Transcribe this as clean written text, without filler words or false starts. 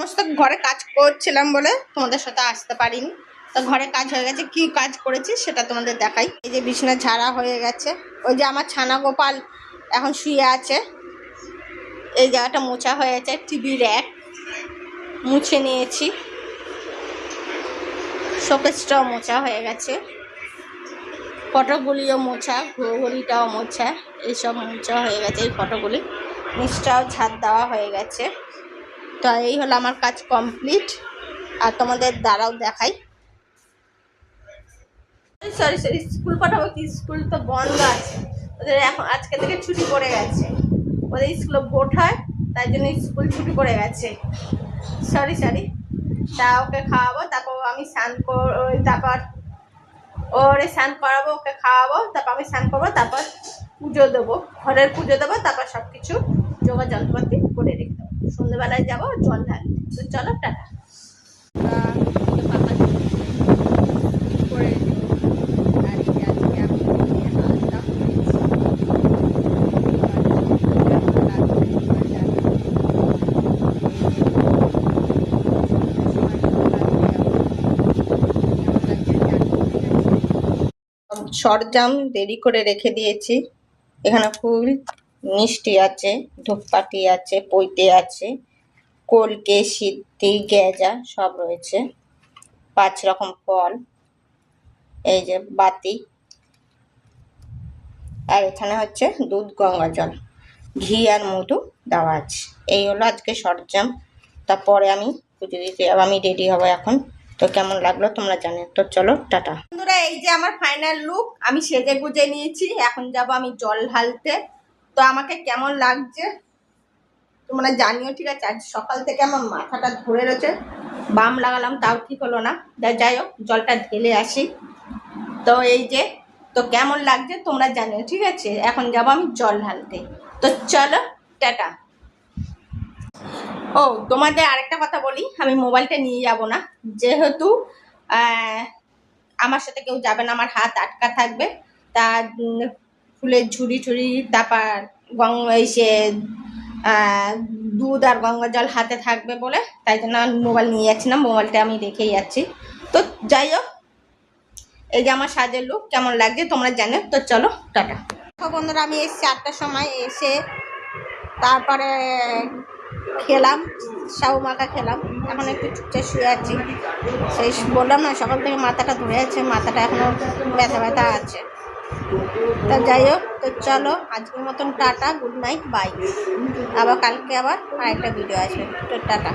সমস্ত ঘরে কাজ করছিলাম বলে তোমাদের সাথে আসতে পারিনি। তো ঘরে কাজ হয়ে গেছে, কি কাজ করেছি সেটা তোমাদের দেখাই। এই যে বিছানা ঝাড়া হয়ে গেছে, ওই যে আমার ছানা গোপাল এখন শুয়ে আছে, এই জায়গাটা মোছা হয়ে গেছে, টিভি র্যাক মুছে নিয়েছি, শোকেসটাও মোছা হয়ে গেছে, ফটোগুলিও মোছা, ঘড়িটাও মোছা, এইসব মোছা হয়ে গেছে। এই ফটোগুলি নিচটাও ঝাড় দেওয়া হয়ে গেছে। তো এই হলো আমার কাজ কমপ্লিট। আর তোমাদের দ্বারাও দেখাই। সরি স্কুল পাঠাবো কি, স্কুল তো বন্ধ আছে, ওদের এখন আজকে থেকে ছুটি পড়ে গেছে, ওদের স্কুলে ভোট হয় তাই জন্য স্কুল ছুটি পড়ে গেছে। সরি তা ওকে খাওয়াবো, তারপর আমি স্নান তারপর ওরে স্নান করাবো, ওকে খাওয়াবো, তারপর আমি স্নান করবো, তারপর পুজো দেবো, ঘরের পুজো দেবো, তারপর সব কিছু জোগাড় যন্ত্রপাতি করে রেখে দেবো। সন্ধ্যেবেলায় যাবো জল ঢালতে। তো চলো টাটা। সরঞ্জাম দেরি করে রেখে দিয়েছি। এখানে ফুল, মিষ্টি আছে, ধূপকাঠি আছে, পৈতে আছে, কলকে, সিদ্ধি, গেজা সব রয়েছে, 5 রকম ফল, এই যে বাতি, আর এখানে হচ্ছে দুধ, গঙ্গা জল, ঘি আর মধু দেওয়া আছে। এই হলো আজকে সরঞ্জাম। তারপরে আমি পুজো দিতে যাবো, আমি রেডি হবো এখন। তো কেমন লাগলো তোমরা জানো। তো চলো টাটা বন্ধুরা। এই যে আমার ফাইনাল লুক, আমি সেজে গুজে নিয়েছি, এখন যাব আমি জল ঢালতে। তো আমাকে কেমন লাগছে তোমরা জানিও, ঠিক আছে। আজ সকাল থেকে আমার মাথাটা ধরে রয়েছে, বাম লাগালাম তাও ঠিক হলো না। যাই হোক, জলটা ঢেলে আসি। তো এই যে, তো কেমন লাগছে তোমরা জানিও, ঠিক আছে। এখন যাব আমি জল ঢালতে। তো চলো টাটা। ও তোমাদের আরেকটা কথা বলি, আমি মোবাইলটা নিয়ে যাব না, যেহেতু আমার সাথে কেউ যাবে না, আমার হাত আটকা থাকবে। তা ফুলের ঝুড়ি ঠুড়ি, তারপর এসে দুধ আর গঙ্গা জল হাতে থাকবে বলে, তাই জন্য মোবাইল নিয়ে যাচ্ছি না, মোবাইলটা আমি রেখেই যাচ্ছি। তো যাই হোক, এই যে আমার সাজের লুক, কেমন লাগছে তোমরা জানো। তো চলো টাটা। বন্ধুরা, আমি এসেছি 8টার সময়, এসে তারপরে খেলাম, সাউ মাখা খেলাম, এখন একটু চুপচাপ শুয়ে আছি। সেই বললাম না, সকাল থেকে মাথাটা ধরে আছে, মাথাটা এখনো ব্যথা আছে। তা যাই হোক, তো চলো আজকের মতন টাটা, গুড নাইট, বাই। আবার কালকে আবার আরেকটা ভিডিও আসবে। তো টাটা।